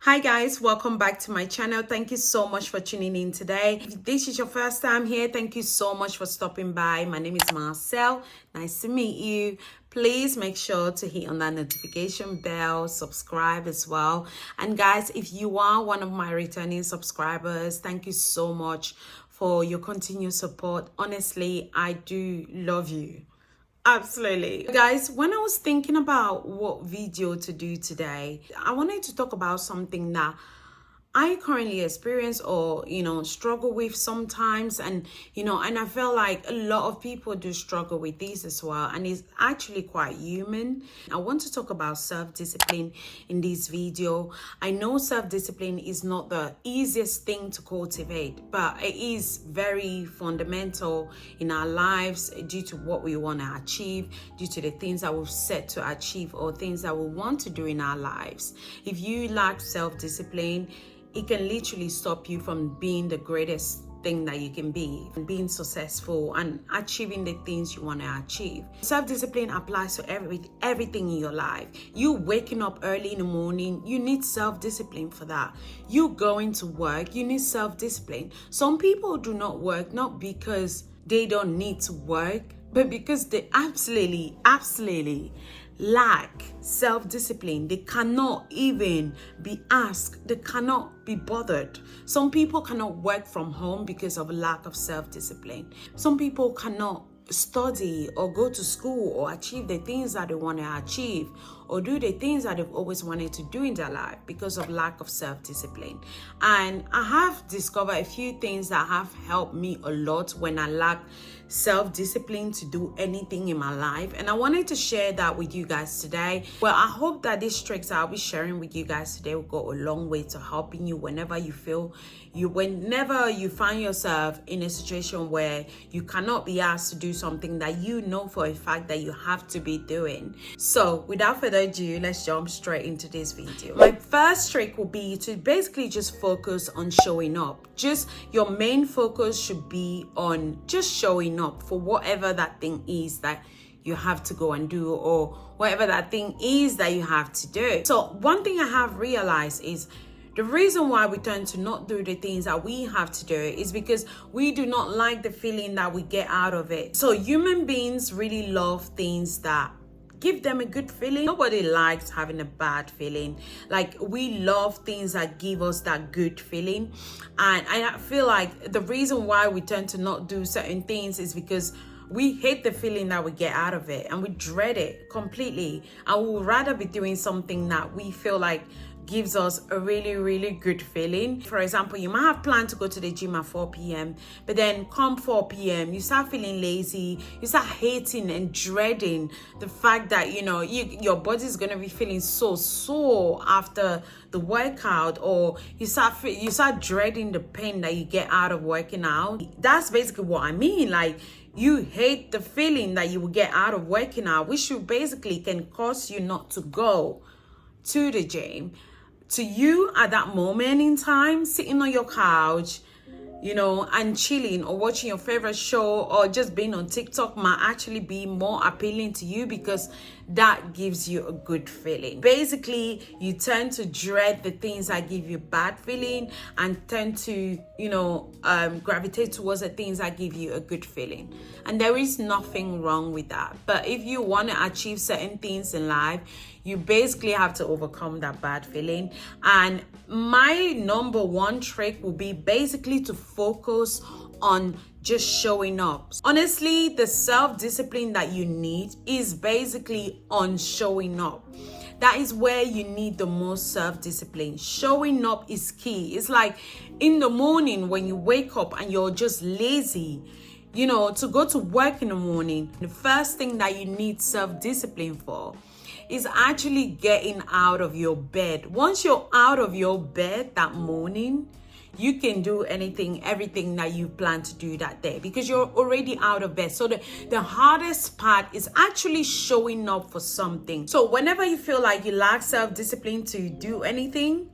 Hi guys, welcome back to my channel. Thank you so much for tuning in today. If this is your first time here, thank you so much for stopping by. My name is Marcel. Nice to meet you. Please make sure to hit on that notification bell, subscribe as well. And guys, if you are one of my returning subscribers, thank you so much for your continued support. Honestly, I do love you. Absolutely. Guys, when I was thinking about what video to do today, I wanted to talk about something that I currently experience or, struggle with sometimes. And I feel like a lot of people do struggle with this as well. And it's actually quite human. I want to talk about self-discipline in this video. I know self-discipline is not the easiest thing to cultivate, but it is very fundamental in our lives due to what we want to achieve, due to the things that we've set to achieve or things that we want to do in our lives. If you lack self-discipline, it can literally stop you from being the greatest thing that you can be, and being successful and achieving the things you want to achieve. Self-discipline applies to everything in your life. You waking up early in the morning, you need self-discipline for that. You going to work, you need self-discipline. Some people do not work not because they don't need to work, but because they absolutely lack self-discipline. They cannot even be asked, they cannot be bothered. Some people cannot work from home because of lack of self-discipline. Some people cannot study or go to school or achieve the things that they want to achieve or do the things that they've always wanted to do in their life because of lack of self-discipline. And I have discovered a few things that have helped me a lot when I lack self-discipline to do anything in my life, and I wanted to share that with you guys today. Well, I hope that these tricks I'll be sharing with you guys today will go a long way to helping you whenever you find yourself in a situation where you cannot be asked to do something that you know for a fact that you have to be doing. So without further ado, let's jump straight into this video. My first trick will be to basically just focus on showing up. Just your main focus should be on just showing up for whatever that thing is that you have to go and do, or whatever that thing is that you have to do. So one thing I have realized is the reason why we tend to not do the things that we have to do is because we do not like the feeling that we get out of it. So human beings really love things that give them a good feeling. Nobody likes having a bad feeling. Like, we love things that give us that good feeling. And I feel like the reason why we tend to not do certain things is because we hate the feeling that we get out of it and we dread it completely. And we would rather be doing something that we feel like gives us a really good feeling. For example, you might have planned to go to the gym at 4 p.m. but then come 4 p.m. you start feeling lazy, you start hating and dreading the fact that your body is going to be feeling so sore after the workout, or you start dreading the pain that you get out of working out. That's basically what I mean. Like, you hate the feeling that you will get out of working out, which basically can cause you not to go to the gym. To you, at that moment in time, sitting on your couch, and chilling or watching your favorite show or just being on TikTok might actually be more appealing to you because that gives you a good feeling. Basically, you tend to dread the things that give you bad feeling and tend to, gravitate towards the things that give you a good feeling. And there is nothing wrong with that. But if you want to achieve certain things in life, you basically have to overcome that bad feeling. And my number one trick will be basically to focus on just showing up. Honestly, the self-discipline that you need is basically on showing up. That is where you need the most self-discipline. Showing up is key. It's like in the morning when you wake up and you're just lazy, to go to work in the morning, the first thing that you need self-discipline for is actually getting out of your bed. Once you're out of your bed that morning, you can do everything that you plan to do that day because you're already out of bed. So the hardest part is actually showing up for something. So whenever you feel like you lack self-discipline to do anything,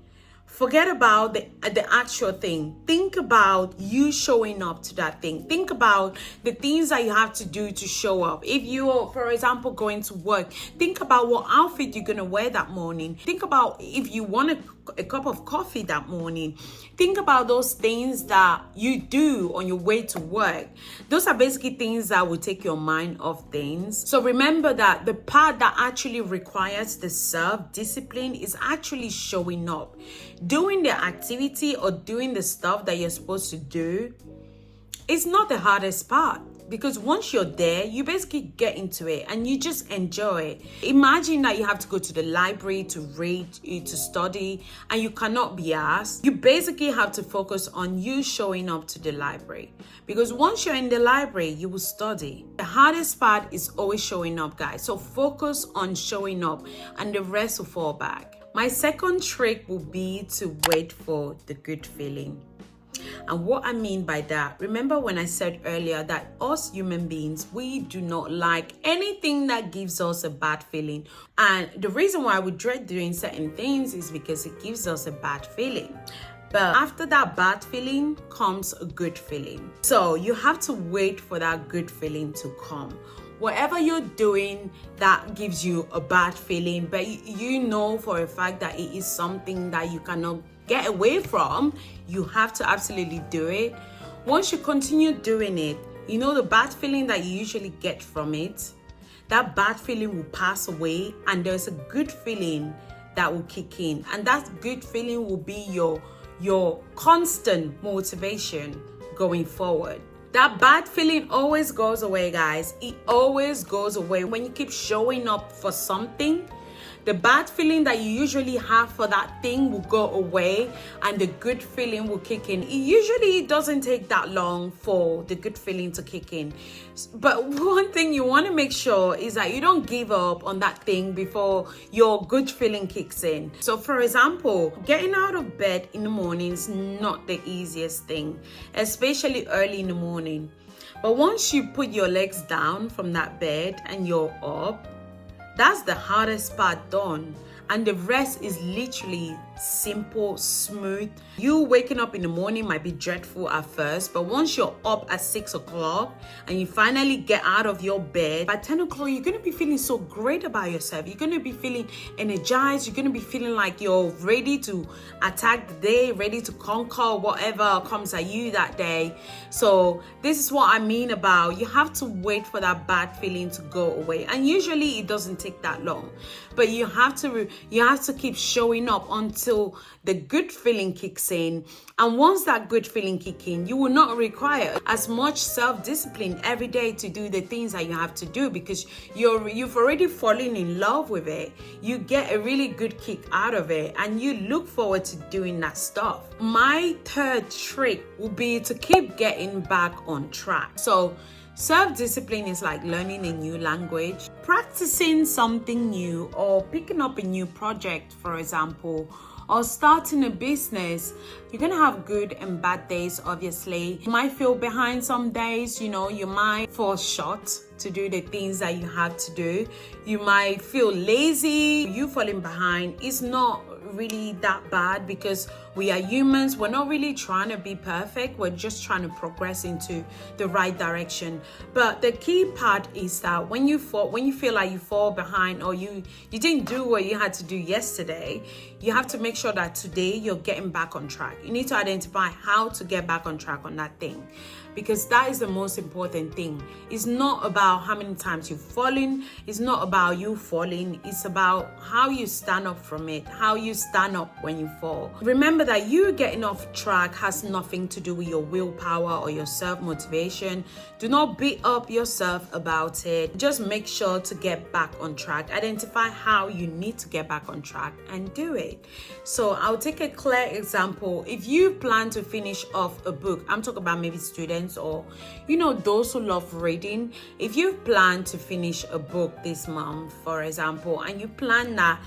forget about the actual thing. Think about you showing up to that thing. Think about the things that you have to do to show up. If you're, for example, going to work, think about what outfit you're going to wear that morning. Think about if you want to a cup of coffee that morning. Think about those things that you do on your way to work. Those are basically things that will take your mind off things. So remember that the part that actually requires the self-discipline is actually showing up. Doing the activity or doing the stuff that you're supposed to do is not the hardest part. Because once you're there, you basically get into it and you just enjoy it. Imagine that you have to go to the library to read, to study, and you cannot be asked. You basically have to focus on you showing up to the library. Because once you're in the library, you will study. The hardest part is always showing up, guys. So focus on showing up and the rest will fall back. My second trick will be to wait for the good feeling. And what I mean by that, remember when I said earlier that us human beings, we do not like anything that gives us a bad feeling. And the reason why we dread doing certain things is because it gives us a bad feeling. But after that bad feeling comes a good feeling. So you have to wait for that good feeling to come. Whatever you're doing that gives you a bad feeling, but you know for a fact that it is something that you cannot get away from, you have to absolutely do it. Once you continue doing it, you know the bad feeling that you usually get from it, that bad feeling will pass away and there's a good feeling that will kick in. And that good feeling will be your constant motivation going forward. That bad feeling always goes away, guys. It always goes away when you keep showing up for something. The bad feeling that you usually have for that thing will go away and the good feeling will kick in. It usually doesn't take that long for the good feeling to kick in. But one thing you want to make sure is that you don't give up on that thing before your good feeling kicks in. So for example, getting out of bed in the morning is not the easiest thing, especially early in the morning. But once you put your legs down from that bed and you're up, that's the hardest part done. And the rest is literally simple, smooth. You waking up in the morning might be dreadful at first, but once you're up at 6 o'clock and you finally get out of your bed, by 10 o'clock, you're going to be feeling so great about yourself. You're going to be feeling energized. You're going to be feeling like you're ready to attack the day, ready to conquer whatever comes at you that day. So this is what I mean about you have to wait for that bad feeling to go away. And usually it doesn't take that long, but you have to keep showing up until the good feeling kicks in. And once that good feeling kicks in, you will not require as much self-discipline every day to do the things that you have to do because you've already fallen in love with it. You get a really good kick out of it and you look forward to doing that stuff. My third trick will be to keep getting back on track. So self-discipline is like learning a new language, practicing something new, or picking up a new project, for example, or starting a business. You're gonna have good and bad days, obviously. You might feel behind some days, you might fall short to do the things that you have to do. You might feel lazy. You falling behind is not really that bad because we are humans. We're not really trying to be perfect. We're just trying to progress into the right direction. But the key part is that when you feel like you fall behind or you didn't do what you had to do yesterday, you have to make sure that today you're getting back on track. You need to identify how to get back on track on that thing, because that is the most important thing. It's not about how many times you've fallen. It's not about you falling. It's about how you stand up from it, how you stand up when you fall. Remember that you getting off track has nothing to do with your willpower or your self-motivation. Do not beat up yourself about it. Just make sure to get back on track. Identify how you need to get back on track and do it. So I'll take a clear example. If you plan to finish off a book, I'm talking about maybe students or those who love reading. If you plan to finish a book this month, for example, and you plan that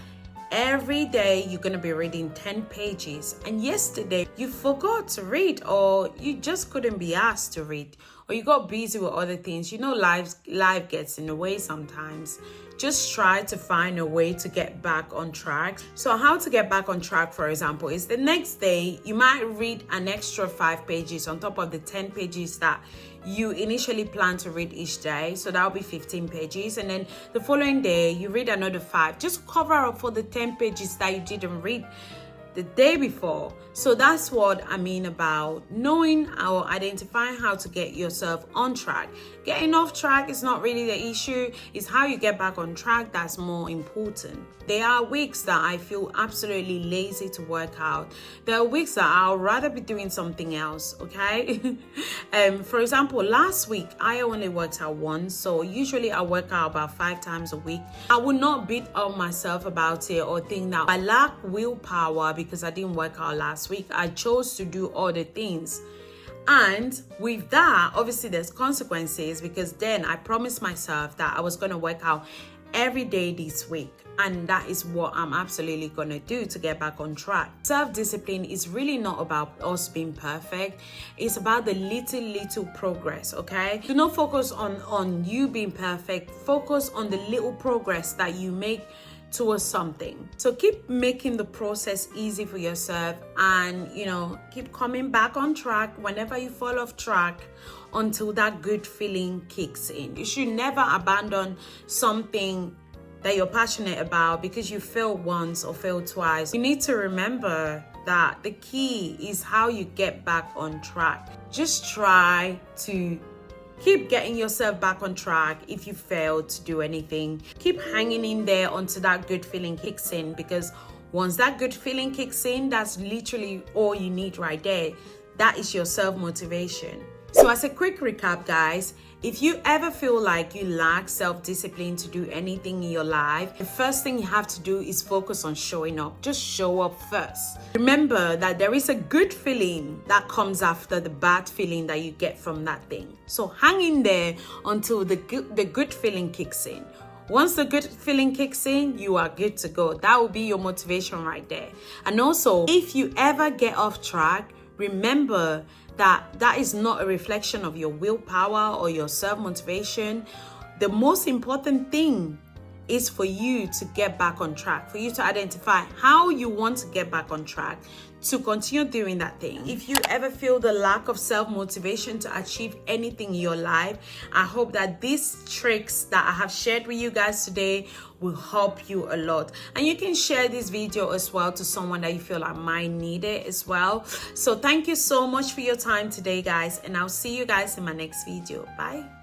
every day you're going to be reading 10 pages and yesterday you forgot to read or you just couldn't be asked to read or you got busy with other things, life gets in the way sometimes. Just try to find a way to get back on track. So how to get back on track, for example, is the next day you might read an extra 5 pages on top of the 10 pages that you initially plan to read each day. So that'll be 15 pages. And then the following day you read another 5. Just cover up for the 10 pages that you didn't read the day before. So that's what I mean about knowing or identifying how to get yourself on track. Getting off track is not really the issue, it's how you get back on track that's more important. There are weeks that I feel absolutely lazy to work out. There are weeks that I'll rather be doing something else, okay? For example, last week I only worked out once, so usually I work out about 5 times a week. I will not beat on myself about it or think that I lack willpower because I didn't work out last week. I chose to do other things. And with that, obviously there's consequences, because then I promised myself that I was going to work out every day this week, and that is what I'm absolutely gonna do to get back on track. Self-discipline is really not about us being perfect, it's about the little progress, okay? Do not focus on you being perfect, focus on the little progress that you make towards something. So keep making the process easy for yourself, and keep coming back on track whenever you fall off track until that good feeling kicks in. You should never abandon something that you're passionate about because you failed once or failed twice. You need to remember that the key is how you get back on track. Just try to keep getting yourself back on track. If you failed to do anything, keep hanging in there until that good feeling kicks in, because once that good feeling kicks in, that's literally all you need right there. That is your self-motivation. So as a quick recap, guys, if you ever feel like you lack self-discipline to do anything in your life, the first thing you have to do is focus on showing up. Just show up first. Remember that there is a good feeling that comes after the bad feeling that you get from that thing. So hang in there until the good feeling kicks in. Once the good feeling kicks in, you are good to go. That will be your motivation right there. And also, if you ever get off track, remember that is not a reflection of your willpower or your self-motivation. The most important thing is for you to get back on track, for you to identify how you want to get back on track, to continue doing that thing. If you ever feel the lack of self-motivation to achieve anything in your life, I hope that these tricks that I have shared with you guys today will help you a lot. And you can share this video as well to someone that you feel like might need it as well. So thank you so much for your time today, guys, and I'll see you guys in my next video. Bye.